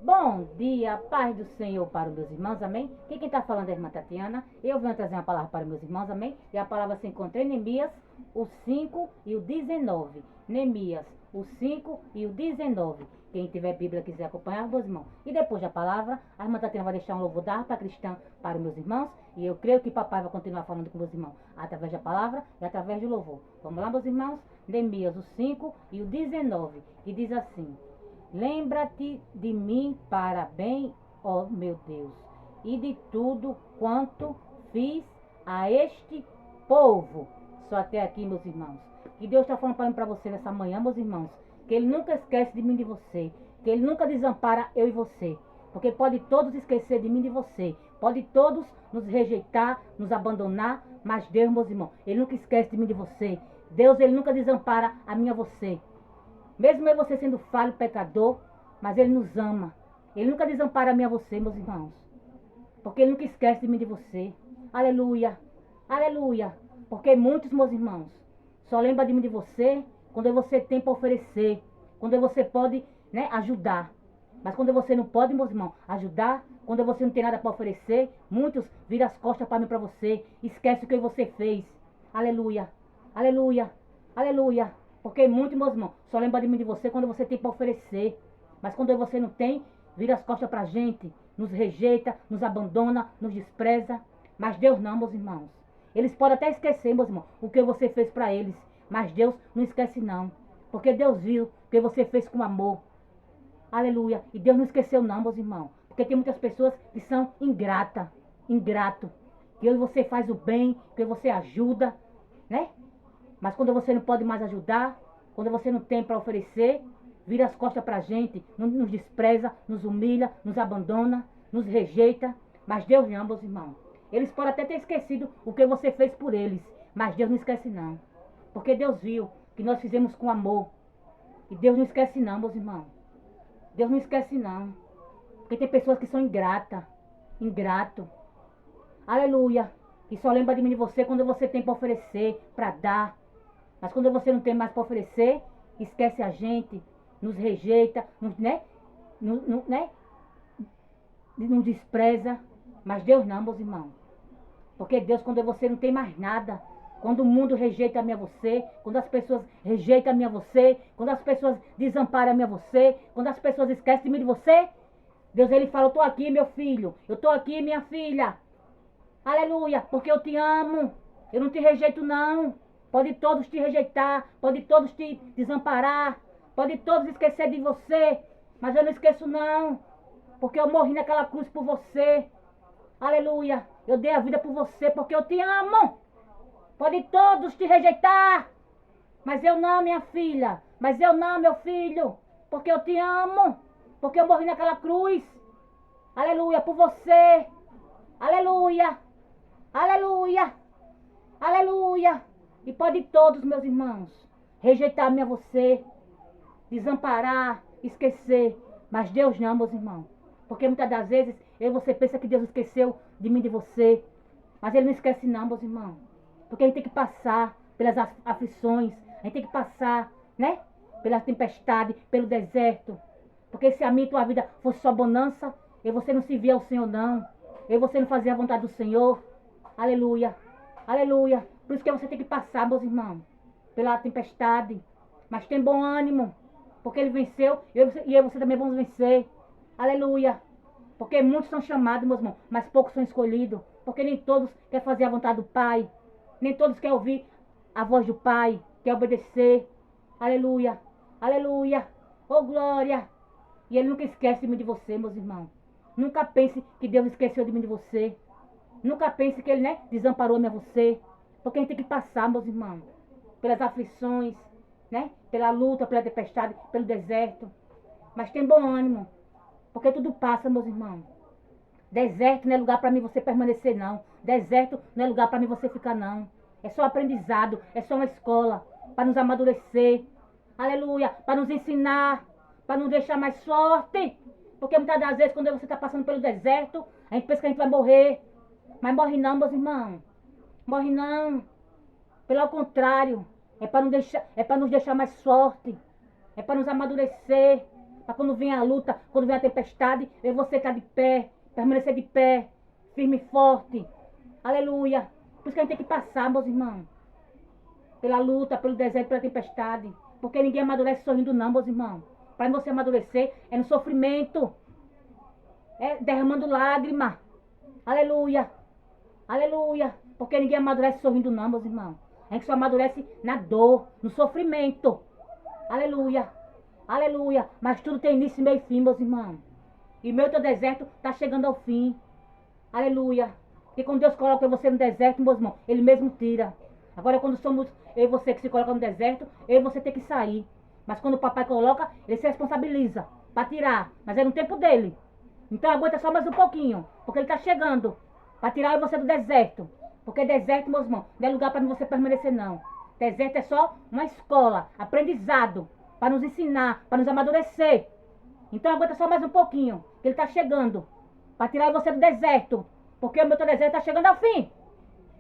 Bom dia, paz do Senhor para os meus irmãos, amém? Quem está falando é a irmã Tatiana. Eu venho trazer uma palavra para os meus irmãos, amém? E a palavra se encontra em Neemias, o 5 e o 19. Neemias, o 5 e o 19. Quem tiver Bíblia quiser acompanhar, meus irmãos. E depois da palavra, a irmã Tatiana vai deixar um louvor da harpa cristã para os meus irmãos. E eu creio que papai vai continuar falando com meus irmãos através da palavra e através do louvor. Vamos lá, meus irmãos? Neemias, o 5 e o 19, que diz assim: Lembra-te de mim para bem, ó meu Deus, e de tudo quanto fiz a este povo. Só até aqui, meus irmãos. Que Deus está falando para mim, para você nessa manhã, meus irmãos. Que Ele nunca esquece de mim e de você. Que Ele nunca desampara eu e você. Porque pode todos esquecer de mim e de você. Pode todos nos rejeitar, nos abandonar. Mas Deus, meus irmãos, Ele nunca esquece de mim e de você. Deus, Ele nunca desampara a mim e a você. Mesmo eu você sendo falho, pecador, mas Ele nos ama. Ele nunca desampara a mim a você, meus irmãos. Porque Ele nunca esquece de mim e de você. Aleluia. Aleluia. Porque muitos, meus irmãos, só lembram de mim e de você quando você tem para oferecer. Quando você pode, ajudar. Mas quando você não pode, meus irmãos, ajudar, quando você não tem nada para oferecer, muitos viram as costas para mim e para você. Esquece o que você fez. Aleluia. Aleluia. Aleluia. Porque muito, meus irmãos, só lembra de mim de você quando você tem para oferecer. Mas quando você não tem, vira as costas para a gente, nos rejeita, nos abandona, nos despreza. Mas Deus não, meus irmãos. Eles podem até esquecer, meus irmãos, o que você fez para eles. Mas Deus não esquece não. Porque Deus viu o que você fez com amor. Aleluia. E Deus não esqueceu não, meus irmãos. Porque tem muitas pessoas que são ingrato. Que você faz o bem, que você ajuda, né? Mas quando você não pode mais ajudar, quando você não tem para oferecer, vira as costas para a gente, nos despreza, nos humilha, nos abandona, nos rejeita. Mas Deus não, meus irmãos. Eles podem até ter esquecido o que você fez por eles, mas Deus não esquece não. Porque Deus viu que nós fizemos com amor. E Deus não esquece não, meus irmãos. Deus não esquece não. Porque tem pessoas que são ingrato. Aleluia. E só lembra de mim de você quando você tem para oferecer, para dar. Mas quando você não tem mais para oferecer, esquece a gente, nos rejeita, nos despreza. Mas Deus não, meus irmãos. Porque Deus, quando você não tem mais nada, quando o mundo rejeita a mim a você, quando as pessoas rejeitam a mim a você, quando as pessoas desamparam a mim a você, quando as pessoas esquecem de mim de você, Deus, Ele fala: eu estou aqui, meu filho, eu estou aqui, minha filha. Aleluia, porque eu te amo, eu não te rejeito não. Pode todos te rejeitar, pode todos te desamparar, pode todos esquecer de você, mas eu não esqueço não, porque eu morri naquela cruz por você. Aleluia, eu dei a vida por você porque eu te amo. Pode todos te rejeitar, mas eu não, minha filha, mas eu não, meu filho, porque eu te amo, porque eu morri naquela cruz. Aleluia, por você. Aleluia, aleluia, aleluia. E pode todos, meus irmãos, rejeitar-me a você, desamparar, esquecer. Mas Deus não, meus irmãos. Porque muitas das vezes você pensa que Deus esqueceu de mim e de você. Mas Ele não esquece não, meus irmãos. Porque a gente tem que passar pelas aflições. A gente tem que passar, pela tempestade, pelo deserto. Porque se a minha e tua vida fosse só bonança, e você não se via ao Senhor não. E você não fazia a vontade do Senhor. Aleluia, aleluia. Por isso que você tem que passar, meus irmãos, pela tempestade. Mas tem bom ânimo, porque Ele venceu e eu e você também vamos vencer. Aleluia. Porque muitos são chamados, meus irmãos, mas poucos são escolhidos. Porque nem todos querem fazer a vontade do Pai. Nem todos querem ouvir a voz do Pai, quer obedecer. Aleluia, aleluia. Oh, glória. E Ele nunca esquece de mim de você, meus irmãos. Nunca pense que Deus esqueceu de mim de você. Nunca pense que Ele, desamparou-me a você. Porque a gente tem que passar, meus irmãos, pelas aflições, pela luta, pela tempestade, pelo deserto. Mas tem bom ânimo, porque tudo passa, meus irmãos. Deserto não é lugar para mim você permanecer, não. Deserto não é lugar para mim você ficar, não. É só aprendizado, é só uma escola para nos amadurecer. Aleluia, para nos ensinar, para nos deixar mais forte. Porque muitas das vezes, quando você está passando pelo deserto, a gente pensa que a gente vai morrer. Mas morre não, meus irmãos. Morre não. Pelo contrário, é para nos deixar mais forte. É para nos amadurecer. Para quando vem a luta, quando vem a tempestade, eu vou ficar de pé, permanecer de pé, firme e forte. Aleluia. Por isso que a gente tem que passar, meus irmãos. Pela luta, pelo deserto, pela tempestade. Porque ninguém amadurece sorrindo não, meus irmãos. Para você amadurecer é no sofrimento. É derramando lágrima. Aleluia. Aleluia. Porque ninguém amadurece sorrindo não, meus irmãos. A gente só amadurece na dor, no sofrimento. Aleluia. Aleluia. Mas tudo tem início, meio e fim, meus irmãos. E meu teu deserto está chegando ao fim. Aleluia. Porque quando Deus coloca você no deserto, meus irmãos, Ele mesmo tira. Agora quando somos eu e você que se coloca no deserto, eu e você tem que sair. Mas quando o papai coloca, Ele se responsabiliza para tirar. Mas é no tempo dele. Então aguenta só mais um pouquinho. Porque Ele está chegando para tirar eu e você do deserto. Porque deserto, meus irmãos, não é lugar para você permanecer, não. Deserto é só uma escola, aprendizado, para nos ensinar, para nos amadurecer. Então aguenta só mais um pouquinho, que Ele está chegando para tirar você do deserto. Porque o meu teu deserto está chegando ao fim.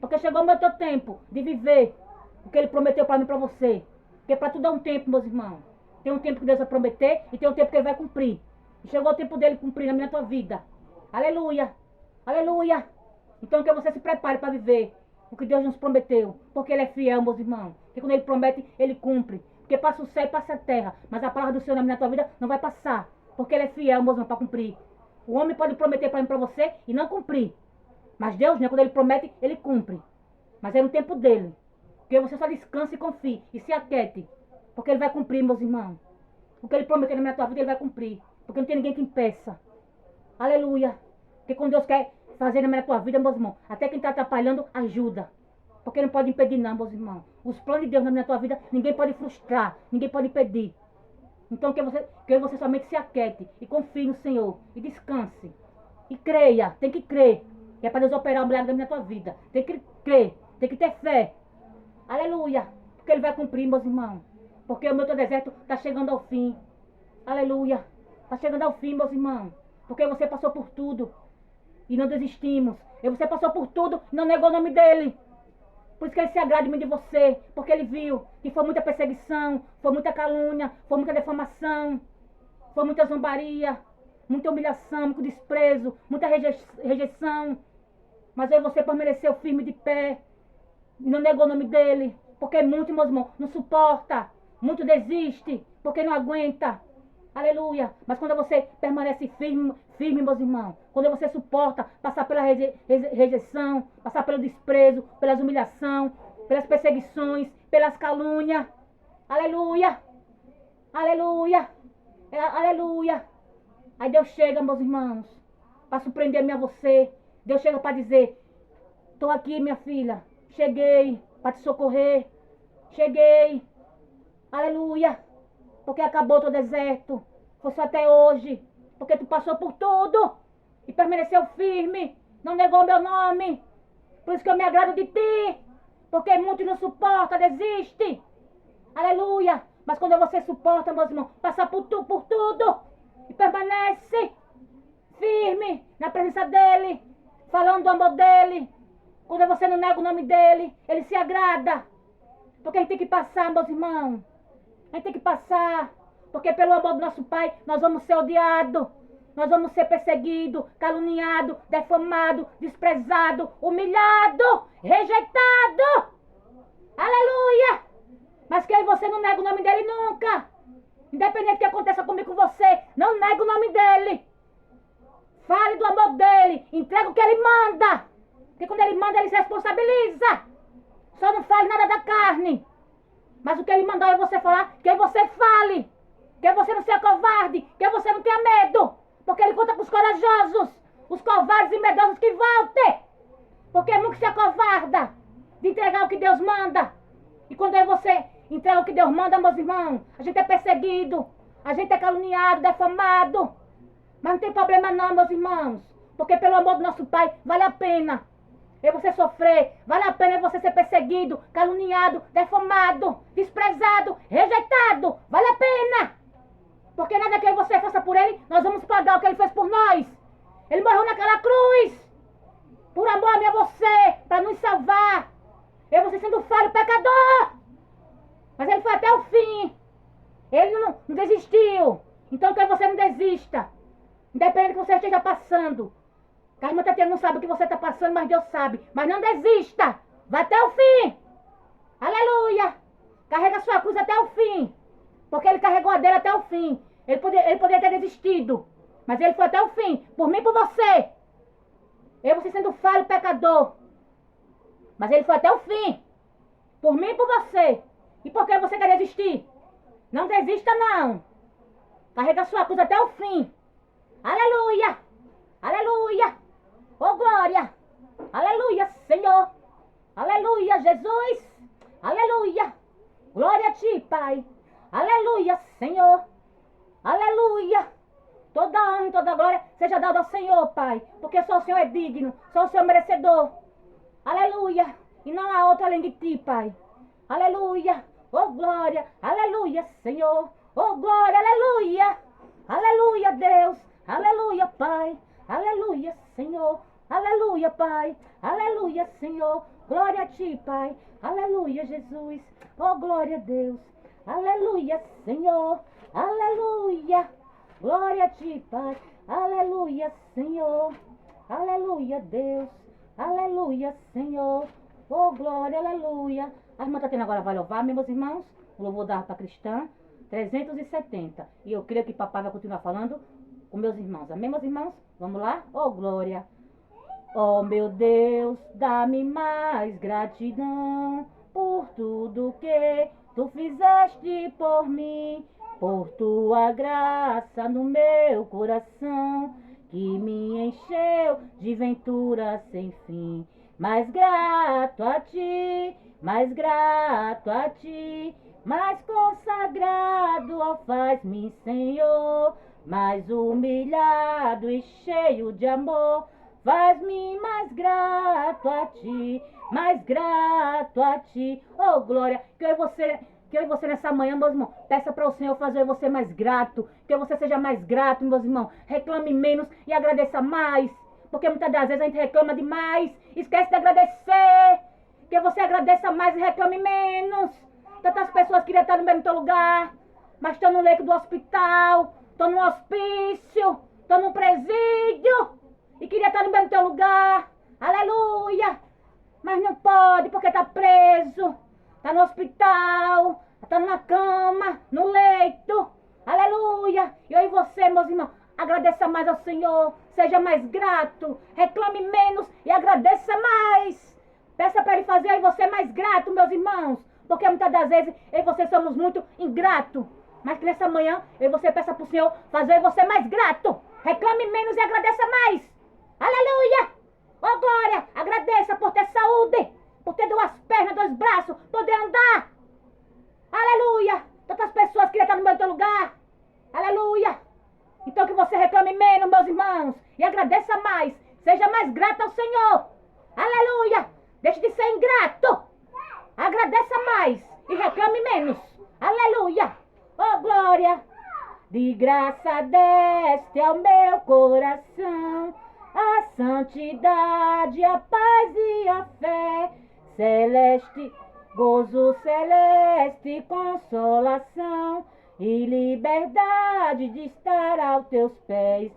Porque chegou o meu teu tempo de viver o que Ele prometeu para mim e para você. Porque para tudo é um tempo, meus irmãos. Tem um tempo que Deus vai prometer e tem um tempo que Ele vai cumprir. E chegou o tempo dele cumprir na minha tua vida. Aleluia. Aleluia. Então que você se prepare para viver o que Deus nos prometeu. Porque Ele é fiel, meus irmãos. Porque quando Ele promete, Ele cumpre. Porque passa o céu e passa a terra. Mas a palavra do Senhor na minha tua vida não vai passar. Porque Ele é fiel, meus irmãos, para cumprir. O homem pode prometer para mim e para você e não cumprir. Mas Deus, né, quando Ele promete, Ele cumpre. Mas é no tempo dele. Porque você só descanse e confie. E se aquiete. Porque Ele vai cumprir, meus irmãos. O que Ele prometeu na minha tua vida, Ele vai cumprir. Porque não tem ninguém que impeça. Aleluia. Porque quando Deus quer fazer na minha tua vida, meus irmãos, até quem está atrapalhando, ajuda. Porque não pode impedir não, meus irmãos. Os planos de Deus na minha tua vida, ninguém pode frustrar. Ninguém pode impedir. Então que você somente se aquiete. E confie no Senhor. E descanse. E creia. Tem que crer. Que é para Deus operar o milagre da minha tua vida. Tem que crer. Tem que ter fé. Aleluia. Porque Ele vai cumprir, meus irmãos. Porque o meu teu deserto está chegando ao fim. Aleluia. Está chegando ao fim, meus irmãos. Porque você passou por tudo. E não desistimos. E você passou por tudo e não negou o nome dele. Por isso que Ele se agrada de você. Porque Ele viu que foi muita perseguição, foi muita calúnia, foi muita defamação, foi muita zombaria, muita humilhação, muito desprezo, muita rejeição. Mas aí você permaneceu firme de pé. E não negou o nome dele. Porque muito, meus irmãos, não suporta. Muito desiste. Porque não aguenta. Aleluia. Mas quando você permanece firme, meus irmãos. Quando você suporta passar pela rejeição, passar pelo desprezo, pelas humilhações, pelas perseguições, pelas calúnias. Aleluia. Aleluia. Aleluia. Aí Deus chega, meus irmãos, para surpreender-me a você. Deus chega para dizer: estou aqui, minha filha. Cheguei para te socorrer. Cheguei. Aleluia. Porque acabou o teu deserto. Foi só até hoje. Porque tu passou por tudo. E permaneceu firme. Não negou meu nome. Por isso que eu me agrado de ti. Porque muito não suporta, desiste. Aleluia. Mas quando você suporta, meus irmãos, passar por tudo. E permanece firme na presença dele. Falando do amor dele. Quando você não nega o nome dele, ele se agrada. Porque a gente tem que passar, meus irmãos. A gente tem que passar. Porque pelo amor do nosso Pai, nós vamos ser odiados. Nós vamos ser perseguidos, caluniados, defamados, desprezados, humilhados, rejeitados. Aleluia. Mas que você não nega o nome dele nunca. Independente do que aconteça comigo com você, não nega o nome dele. Fale do amor dele. Entrega o que ele manda. Porque quando ele manda, ele se responsabiliza. Só não fale nada da carne. Mas o que ele mandou é você falar, que você fale. Que você não seja covarde. Que você não tenha medo. Porque ele conta com os corajosos. Os covardes e medrosos que vão ter. Porque é muito se acovarda de entregar o que Deus manda. E quando aí você entrega o que Deus manda, meus irmãos, a gente é perseguido. A gente é caluniado, defamado. Mas não tem problema não, meus irmãos. Porque pelo amor do nosso Pai, vale a pena. E você sofrer, vale a pena você ser perseguido, caluniado, defamado, desprezado, rejeitado. Vale a pena. Porque nada que você faça por ele, nós vamos pagar o que ele fez por nós. Ele morreu naquela cruz. Por amor a mim e a você, para nos salvar. Eu você sendo falho, pecador. Mas ele foi até o fim. Ele não desistiu. Então que você não desista. Independente do que você esteja passando. Que a irmã Tatiana não sabe o que você está passando, mas Deus sabe. Mas não desista. Vai até o fim. Aleluia. Carrega a sua cruz até o fim. Porque ele carregou a dele até o fim. Ele poderia ter desistido. Mas ele foi até o fim. Por mim e por você. Eu, você sendo falho, pecador. Mas ele foi até o fim. Por mim e por você. E por que você quer desistir? Não desista, não. Carrega a sua cruz até o fim. Aleluia. Aleluia. Oh, glória. Aleluia, Senhor. Aleluia, Jesus. Aleluia. Glória a ti, Pai. Aleluia, Senhor. Aleluia. Toda honra e toda glória seja dada ao Senhor, Pai. Porque só o Senhor é digno. Só o Senhor é merecedor. Aleluia. E não há outro além de ti, Pai. Aleluia. Oh, glória. Aleluia, Senhor. Oh, glória. Aleluia. Aleluia, Deus. Aleluia, Pai. Aleluia, Senhor. Aleluia, Pai. Aleluia, Senhor. Glória a ti, Pai. Aleluia, Jesus. Oh, glória a Deus. Aleluia, Senhor. Aleluia. Glória a ti, Pai. Aleluia, Senhor. Aleluia, Deus. Aleluia, Senhor. Oh, glória, aleluia. A irmã Tatiana agora vai louvar, meus irmãos. O louvor da harpa cristã, 370. E eu creio que papai vai continuar falando com meus irmãos. Amém, meus irmãos? Vamos lá? Oh, glória. Oh, meu Deus, dá-me mais gratidão por tudo que tu fizeste por mim, por tua graça no meu coração, que me encheu de ventura sem fim. Mais grato a ti, mais grato a ti, mais consagrado, ó, faz-me, Senhor, mais humilhado e cheio de amor. Faz-me mais grato a ti, mais grato a ti. Oh, glória, que eu e você nessa manhã, meus irmãos, peça para o Senhor fazer você mais grato. Que você seja mais grato, meus irmãos. Reclame menos e agradeça mais. Porque muitas das vezes a gente reclama demais, esquece de agradecer. Que você agradeça mais e reclame menos. Tantas pessoas queriam estar no mesmo teu lugar, mas estão no leito do hospital, estão no hospício, estão no presídio. E queria estar no mesmo teu lugar. Aleluia. Mas não pode porque está preso. Está no hospital. Está numa cama. No leito. Aleluia. E eu e você, meus irmãos, agradeça mais ao Senhor. Seja mais grato. Reclame menos e agradeça mais. Peça para Ele fazer eu e você mais grato, meus irmãos. Porque muitas das vezes eu e você somos muito ingratos. Mas que nessa manhã eu e você peça para o Senhor fazer eu e você mais grato. Reclame menos e agradeça mais. Aleluia! Oh, glória! Agradeça por ter saúde, por ter duas pernas, dois braços, poder andar. Aleluia! Tantas pessoas queriam estar no meu lugar. Aleluia! Então que você reclame menos, meus irmãos, e agradeça mais. Seja mais grato ao Senhor. Aleluia! Deixe de ser ingrato. Agradeça mais e reclame menos. Aleluia! Oh, glória! De graça deste ao meu coração a santidade, a paz e a fé, celeste, gozo celeste, consolação e liberdade de estar aos teus pés.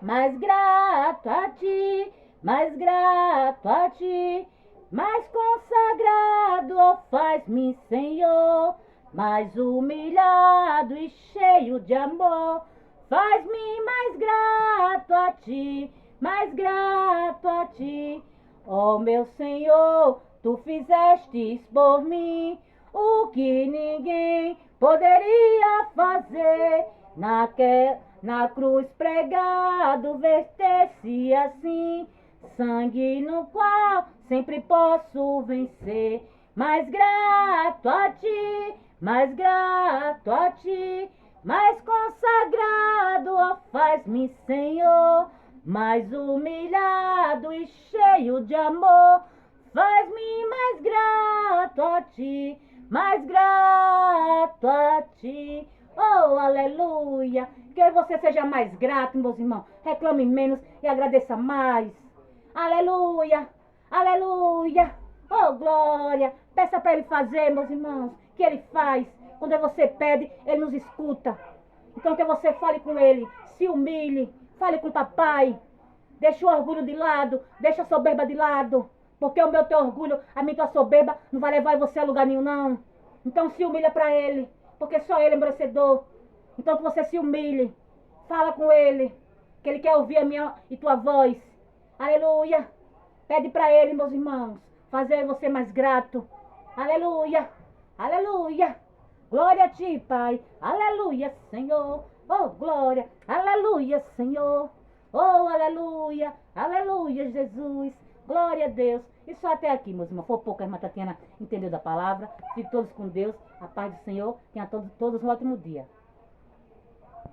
Mais grato a ti, mais grato a ti, mais consagrado, ó, faz-me, Senhor, mais humilhado e cheio de amor. Faz-me mais grato a ti, mais grato a ti. Ó, meu Senhor, tu fizestes por mim o que ninguém poderia fazer. Na cruz pregado, vertesse assim sangue no qual sempre posso vencer. Mais grato a ti, mais grato a ti, mais consagrado, ó, faz-me, Senhor, mais humilhado e cheio de amor. Faz-me mais grato a ti, mais grato a ti. Oh, aleluia! Que você seja mais grato, meus irmãos. Reclame menos e agradeça mais. Aleluia! Aleluia! Oh, glória! Peça para Ele fazer, meus irmãos, que Ele faz. Quando você pede, Ele nos escuta. Então que você fale com ele, se humilhe, fale com o papai. Deixa o orgulho de lado, deixa a soberba de lado. Porque o meu teu orgulho, a minha tua soberba, não vai levar você a lugar nenhum, não. Então se humilha para ele, porque só ele é merecedor. Então que você se humilhe, fala com ele, que ele quer ouvir a minha e tua voz. Aleluia. Pede para ele, meus irmãos, fazer você mais grato. Aleluia. Aleluia. Glória a ti, Pai. Aleluia, Senhor. Oh, glória. Aleluia, Senhor. Oh, aleluia. Aleluia, Jesus. Glória a Deus. E só até aqui, meus irmãos. Foi pouco, a irmã Tatiana entendeu da palavra. Fiquem todos com Deus. A paz do Senhor. Tenha todos um ótimo dia.